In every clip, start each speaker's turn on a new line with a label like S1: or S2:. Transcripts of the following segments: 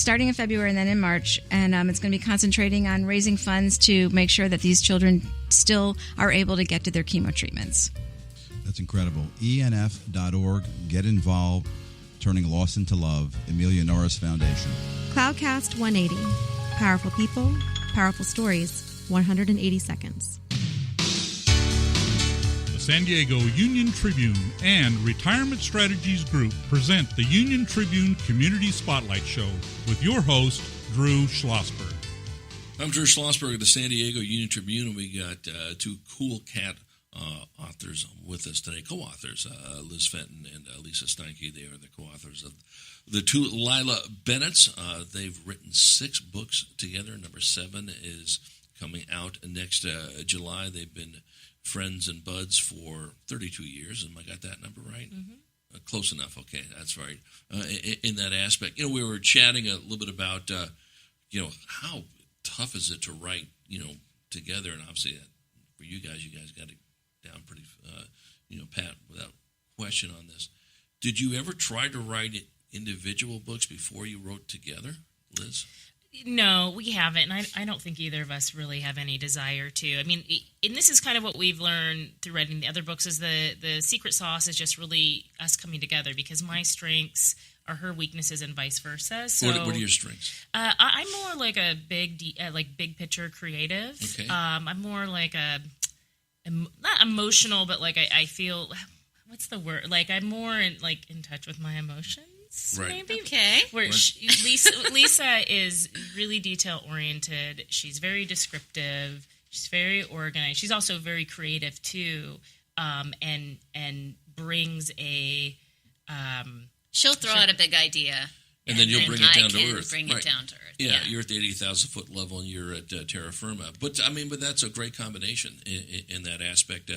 S1: starting in February and then in March, and it's going to be concentrating on raising funds to make sure that these children still are able to get to their chemo treatments.
S2: That's incredible. ENF.org. Get involved. Turning Loss into Love. Amelia Norris Foundation.
S3: Cloudcast 180. Powerful people, powerful stories, 180 seconds.
S4: The San Diego Union Tribune and Retirement Strategies Group present the Union Tribune Community Spotlight Show with your host, Drew Schlossberg.
S5: I'm Drew Schlossberg of the San Diego Union Tribune, and we got two cool cat authors with us today, co-authors, Liz Fenton and Lisa Steinke. They are the co-authors of the Two Lila Bennetts. They've written 6 books together. Number 7 is coming out next July. They've been friends and buds for 32 years. Am I got that number right? Mm-hmm. Close enough. Okay, that's right. In that aspect, we were chatting a little bit about, how tough is it to write, together, and obviously for you guys got it down pretty, pat, without question on this. Did you ever try to write individual books before you wrote together, Liz?
S6: No, we haven't, and I don't think either of us really have any desire to. I mean, and this is kind of what we've learned through writing the other books, is the secret sauce is just really us coming together, because my strengths are her weaknesses and vice versa. So,
S5: what are your strengths?
S6: I'm more like a big picture creative.
S5: Okay.
S6: I'm more like not emotional, but like I feel, what's the word? Like I'm more in touch with my emotions.
S5: Right.
S6: Maybe.
S7: Okay.
S6: Where Lisa is really detail oriented. She's very descriptive. She's very organized. She's also very creative too, and brings a.
S7: She'll throw out a big idea,
S5: and then you'll bring it down to earth.
S7: Bring it down to earth.
S5: Yeah, you're at the 80,000-foot level, and you're at terra firma. But that's a great combination in that aspect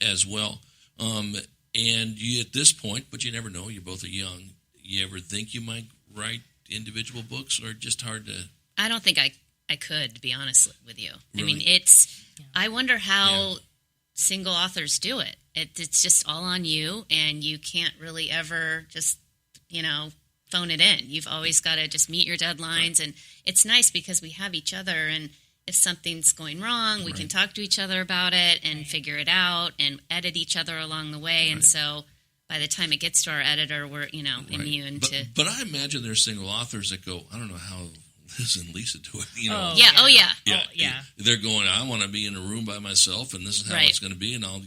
S5: as well. And you at this point, but you never know. You both are young. You ever think you might write individual books, or just hard to?
S7: I don't think I could, to be honest with you.
S5: Really?
S7: I mean, I wonder how single authors do it. It's just all on you, and you can't really ever just, phone it in. You've always got to just meet your deadlines, and it's nice because we have each other, and if something's going wrong, we can talk to each other about it and figure it out and edit each other along the way. And so by the time it gets to our editor, we're, immune to...
S5: But I imagine there's single authors that go, I don't know how Liz and Lisa do it.
S7: Yeah.
S5: They're going, I want to be in a room by myself, and this is how it's going to be, and I'll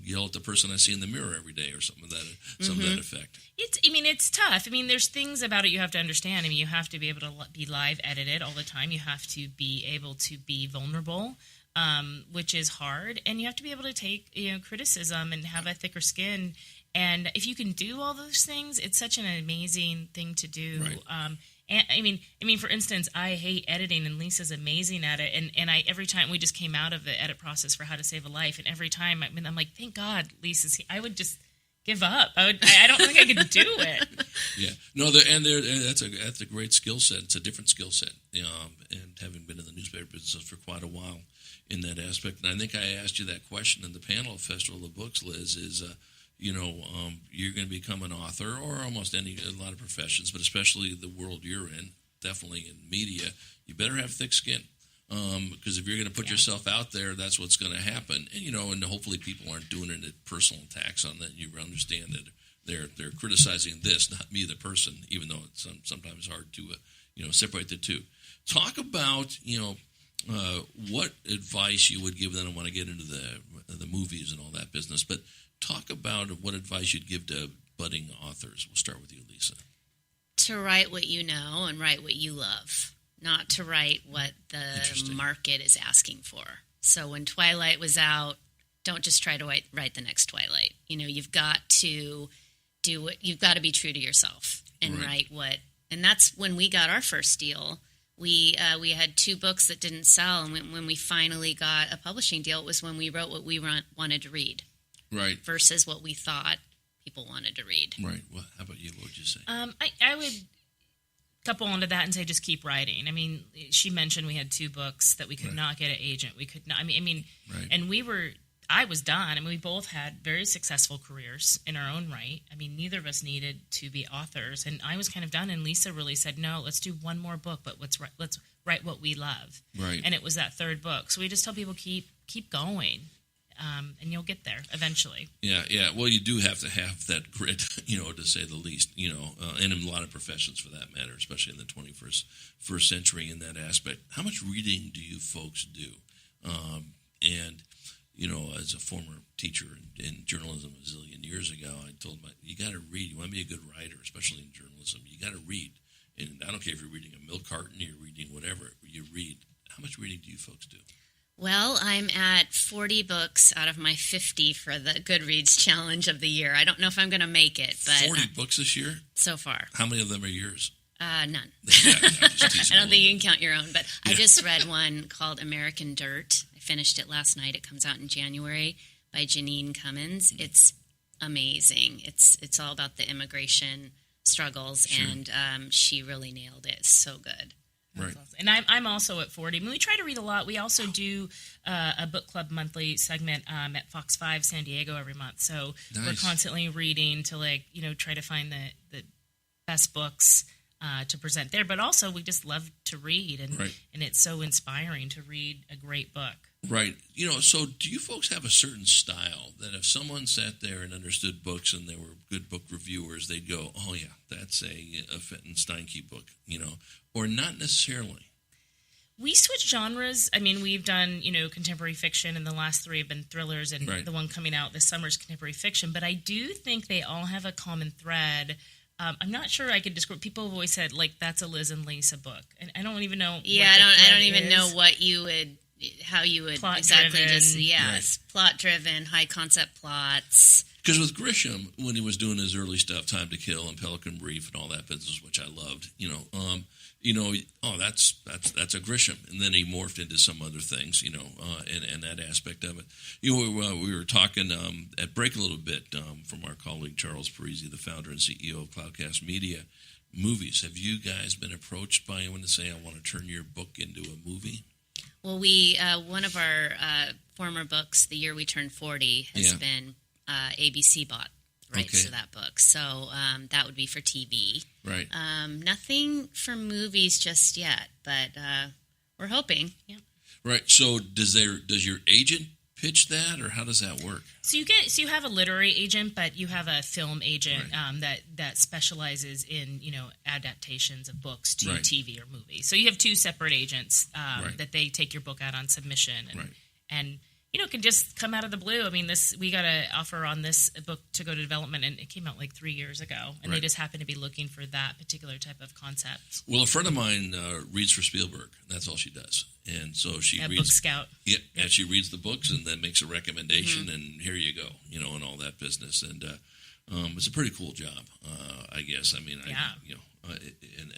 S5: yell at the person I see in the mirror every day, or something of that effect.
S6: It's tough. I mean, there's things about it you have to understand. I mean, you have to be able to be live edited all the time. You have to be able to be vulnerable, which is hard, and you have to be able to take criticism and have a thicker skin. And if you can do all those things, it's such an amazing thing to do.
S5: Right.
S6: And I mean, for instance, I hate editing, and Lisa's amazing at it. And I every time we just came out of the edit process for How to Save a Life, and every time I'm like, thank God Lisa's here. I would just give up. I don't think I could do it.
S5: Yeah, no, that's a great skill set. It's a different skill set, and having been in the newspaper business for quite a while in that aspect. And I think I asked you that question in the panel Festival of Books, Liz, is you're going to become an author, or almost a lot of professions, but especially the world you're in, definitely in media, you better have thick skin. Because if you're going to put yourself out there, that's what's going to happen. And, and hopefully people aren't doing it at personal attacks on that. You understand that they're criticizing this, not me, the person, even though it's sometimes hard to, separate the two. Talk about, what advice you would give them. I don't want to get into the movies and all that business, but talk about what advice you'd give to budding authors. We'll start with you, Lisa.
S7: To write what you know and write what you love, not to write what the market is asking for. So when Twilight was out, don't just try to write the next Twilight. You've got to you've got to be true to yourself and write what. And that's when we got our first deal. We had 2 books that didn't sell, and when we finally got a publishing deal, it was when we wrote what we wanted to read.
S5: Right.
S7: Versus what we thought people wanted to read.
S5: Right. Well, how about you? What would you say?
S6: I would couple onto that and say just keep writing. I mean, she mentioned we had 2 books that we could not get an agent. We could not. I mean,
S5: right.
S6: And we were I was done. I mean, we both had very successful careers in our own right. I mean, neither of us needed to be authors, and I was kind of done. And Lisa really said, "No, let's do one more book, but let's write what we love."
S5: Right.
S6: And it was that third book. So we just tell people keep going, and you'll get there eventually.
S5: Yeah. Well, you do have to have that grit, to say the least. And in a lot of professions, for that matter, especially in the 21st century, in that aspect. How much reading do you folks do? And as a former teacher in journalism a zillion years ago, I told them, you got to read. You want to be a good writer, especially in journalism, you got to read. And I don't care if you're reading a milk carton, you're reading whatever, you read. How much reading do you folks do?
S7: Well, I'm at 40 books out of my 50 for the Goodreads challenge of the year. I don't know if I'm going to make it, but
S5: 40 books this year?
S7: So far.
S5: How many of them are yours?
S7: None.
S5: Yeah,
S7: I don't think you can count your own, but I just read one called American Dirt. I finished it last night. It comes out in January by Janine Cummins. It's amazing. It's all about the immigration struggles, and she really nailed it. It's so good.
S5: Right.
S6: Awesome. And I'm also at 40. I mean, we try to read a lot. We also do a book club monthly segment at Fox 5 San Diego every month. So we're constantly reading to try to find the best books to present there, but also we just love to read, and it's so inspiring to read a great book.
S5: Right. So do you folks have a certain style that if someone sat there and understood books and they were good book reviewers, they'd go, oh, yeah, that's a Fenton and Steinke book, or not necessarily?
S6: We switch genres. I mean, we've done, contemporary fiction, and the last 3 have been thrillers, and the one coming out this summer is contemporary fiction, but I do think they all have a common thread. I'm not sure I could describe. People have always said, that's a Liz and Lisa book, and I don't even know.
S7: Yeah, I don't even know how you would
S6: plot
S7: exactly
S6: driven.
S7: Just plot driven, high concept plots.
S5: Because with Grisham, when he was doing his early stuff, Time to Kill and Pelican Brief and all that business, which I loved, that's a Grisham, and then he morphed into some other things, and that aspect of it. We were talking at break a little bit from our colleague Charles Parisi, the founder and CEO of Cloudcast Media. Movies. Have you guys been approached by anyone to say, I want to turn your book into a movie?
S7: Well, one of our former books, the year we turned 40, has been ABC bought rights to that book. So that would be for TV.
S5: Right.
S7: Nothing for movies just yet, but we're hoping. Yeah.
S5: Right. So does your agent pitch that, or how does that work?
S6: So you have a literary agent, but you have a film agent that specializes in adaptations of books to TV or movie. So you have 2 separate agents that they take your book out on submission, and it can just come out of the blue. I mean, we got an offer on this book to go to development, and it came out 3 years ago, and they just happen to be looking for that particular type of concept.
S5: Well, a friend of mine reads for Spielberg. That's all she does, and so she reads
S6: Book Scout.
S5: Yeah, and she reads the books and then makes a recommendation, and here you go, and all that business, and it's a pretty cool job, I guess. I mean,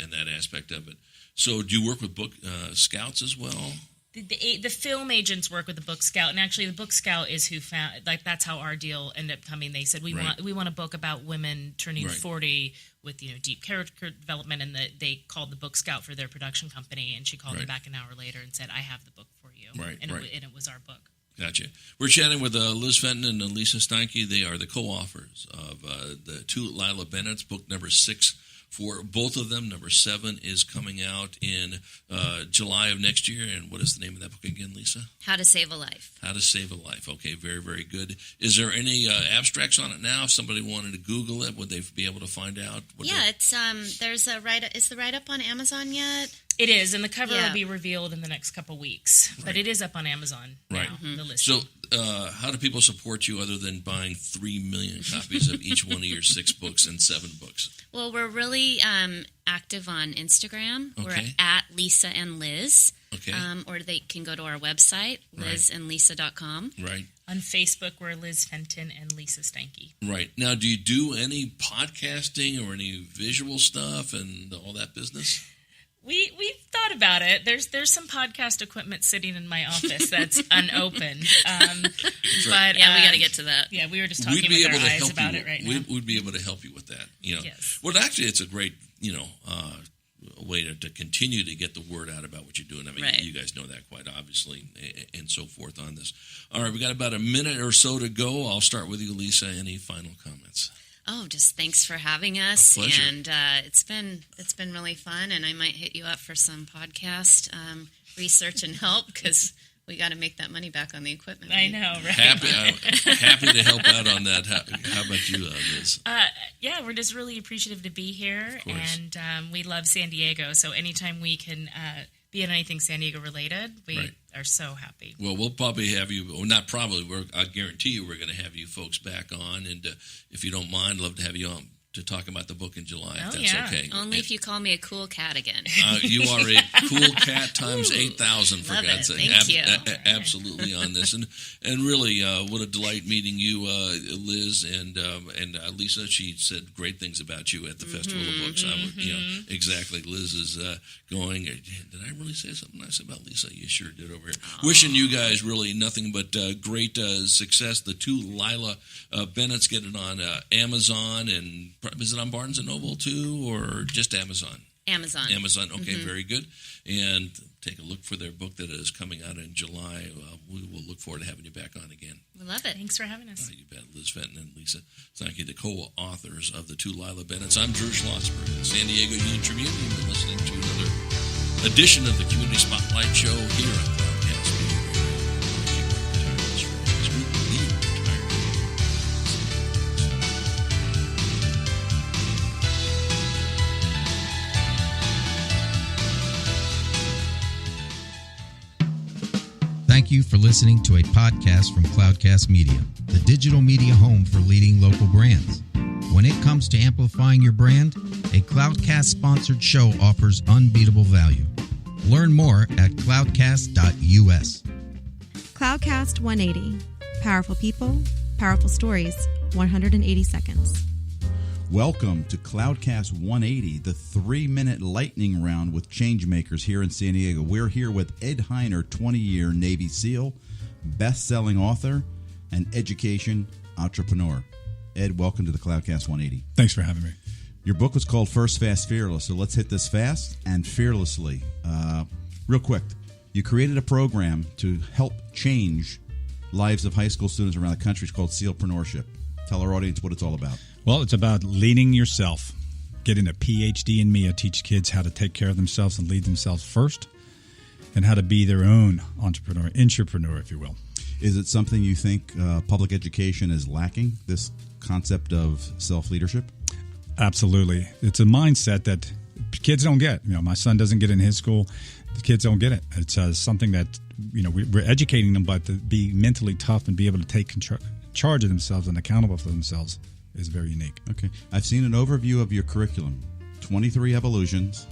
S5: in that aspect of it. So, do you work with book scouts as well?
S6: The film agents work with the Book Scout, and actually the Book Scout is who found, that's how our deal ended up coming. They said, we want a book about women turning 40 with, deep character development, and they called the Book Scout for their production company, and she called me back an hour later and said, I have the book for you. And it was our book.
S5: Gotcha. We're chatting with Liz Fenton and Lisa Steinke. They are the co-authors of the Two Lila Bennetts, book number 6 for both of them. Number 7 is coming out in July of next year. And what is the name of that book again, Lisa?
S7: How to Save a Life.
S5: How to Save a Life. Okay, very, very good. Is there any abstracts on it now? If somebody wanted to Google it, would they be able to find out?
S7: It's there's a write-up. Is the write-up on Amazon yet?
S6: It is, and the cover will be revealed in the next couple weeks. But it is up on Amazon now, the listing.
S5: So how do people support you other than buying 3 million copies of each one of your 6 books and 7 books?
S7: Well, we're really active on Instagram.
S5: Okay.
S7: We're at Lisa and Liz.
S5: Okay.
S7: Or they can go to our website, lizandlisa.com.
S5: Right.
S6: On Facebook, we're Liz Fenton and Lisa Steinke.
S5: Right. Now, do you do any podcasting or any visual stuff and all that business?
S6: We've thought about it. There's some podcast equipment sitting in my office that's unopened. But
S7: we got to get to that.
S6: Yeah, we were just talking with our eyes about it right now.
S5: We'd be able to help you with that.
S6: Yes.
S5: Well, actually, it's a great way to continue to get the word out about what you're doing. I mean,
S7: right.
S5: You guys know that quite obviously, and so forth on this. All right, we got about a minute or so to go. I'll start with you, Lisa. Any final comments?
S7: Oh, just thanks for having us, and it's been really fun. And I might hit you up for some podcast research and help, because we got to make that money back on the equipment.
S6: I know, right?
S5: Happy to help out on that. How about you, Liz?
S6: Yeah, we're just really appreciative to be here, and we love San Diego. So anytime we can be in anything San Diego related, we are so happy. Well, we'll probably have you, or not probably, I guarantee you we're going to have you folks back on, and if you don't mind, love to have you on to talk about the book in July, if that's okay.
S7: Only if you call me a cool cat again.
S5: You are a cool cat times 8,000, for God's sake.
S7: Thank you.
S5: Absolutely on this. And really, what a delight meeting you, Liz, and Lisa. She said great things about you at the Festival of Books. Exactly. Liz is going, did I really say something nice about Lisa? You sure did over here. Aww. Wishing you guys really nothing but great success. The Two Lila Bennetts, get it on Amazon, and is it on Barnes & Noble too, or just Amazon?
S7: Amazon.
S5: Okay, very good. And take a look for their book that is coming out in July. We will look forward to having you back on again.
S7: We love it.
S6: Thanks for having us.
S5: You bet. Liz Fenton and Lisa Steinke, the co-authors of the Two Lila Bennetts. I'm Drew Schlossberg, the San Diego Union Tribune. You've been listening to another edition of the Community Spotlight Show here on Cloudcast Media Radio.
S2: Thank you for listening to a podcast from Cloudcast Media, the digital media home for leading local brands. When it comes to amplifying your brand, a Cloudcast-sponsored show offers unbeatable value. Learn more at cloudcast.us.
S3: Cloudcast 180. Powerful people, powerful stories, 180 seconds.
S2: Welcome to Cloudcast 180, the 3-minute lightning round with changemakers here in San Diego. We're here with Ed Heiner, 20-year Navy SEAL, best-selling author, and education entrepreneur. Ed, welcome to the Cloudcast 180.
S8: Thanks for having me.
S2: Your book was called First Fast Fearless, so let's hit this fast and fearlessly. Real quick, you created a program to help change lives of high school students around the country. It's called SEALpreneurship. Tell our audience what it's all about.
S8: Well, it's about leading yourself. Getting a PhD in me, I teach kids how to take care of themselves and lead themselves first, and how to be their own entrepreneur, intrapreneur, if you will.
S2: Is it something you think public education is lacking, this concept of self-leadership?
S8: Absolutely. It's a mindset that kids don't get. My son doesn't get it in his school. The kids don't get it. It's something that, we're educating them, but to be mentally tough and be able to take charge of themselves and accountable for themselves is very unique.
S2: Okay. I've seen an overview of your curriculum, 23 evolutions,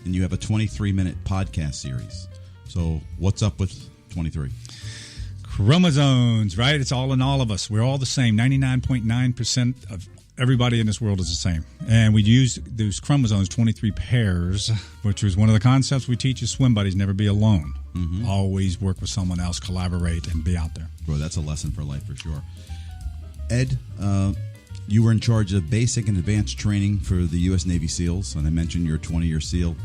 S2: and you have a 23-minute podcast series. So what's up with 23?
S8: Chromosomes, right? It's all in all of us. We're all the same. 99.9% of everybody in this world is the same. And we use those chromosomes, 23 pairs, which was one of the concepts we teach as swim buddies, never be alone. Mm-hmm. Always work with someone else, collaborate, and be out there.
S2: Bro, that's a lesson for life for sure. Ed, you were in charge of basic and advanced training for the U.S. Navy SEALs, and I mentioned you're a 20-year SEAL.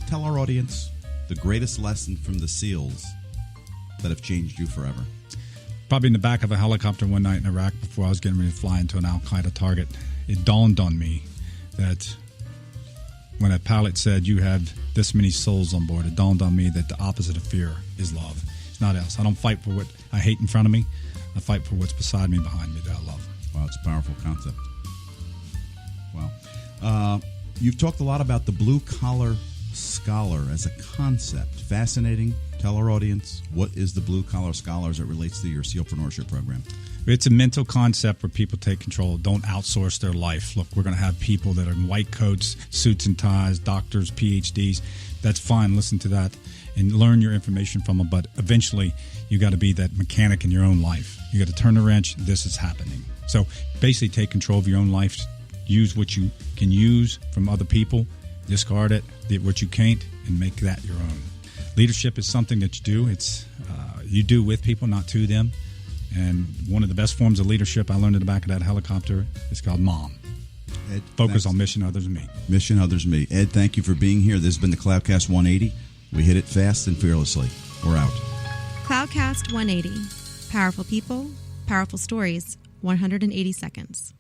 S2: Tell our audience the greatest lesson from the SEALs that have changed you forever.
S8: Probably in the back of a helicopter one night in Iraq before I was getting ready to fly into an Al-Qaeda target, it dawned on me that when a pilot said, you have this many souls on board, it dawned on me that the opposite of fear is love. It's not else. I don't fight for what I hate in front of me. I fight for what's beside me, behind me, that I love.
S2: Wow, it's a powerful concept. Wow. You've talked a lot about the blue-collar scholar as a concept. Fascinating. Tell our audience, what is the blue-collar scholar as it relates to your SEALpreneurship program?
S8: It's a mental concept where people take control. Don't outsource their life. Look, we're going to have people that are in white coats, suits and ties, doctors, PhDs. That's fine. Listen to that and learn your information from them. But eventually, you got to be that mechanic in your own life. You got to turn the wrench. This is happening. So basically, take control of your own life. Use what you can use from other people. Discard it. What you can't, and make that your own. Leadership is something that you do. It's you do with people, not to them. And one of the best forms of leadership I learned in the back of that helicopter is called MOM.
S9: Ed,
S8: Focus
S9: thanks.
S8: on mission, others, me.
S9: Mission, others, me. Ed, thank you for being here. This has been the Cloudcast 180. We hit it fast and fearlessly. We're out.
S3: Cloudcast 180. Powerful people, powerful stories, 180 seconds.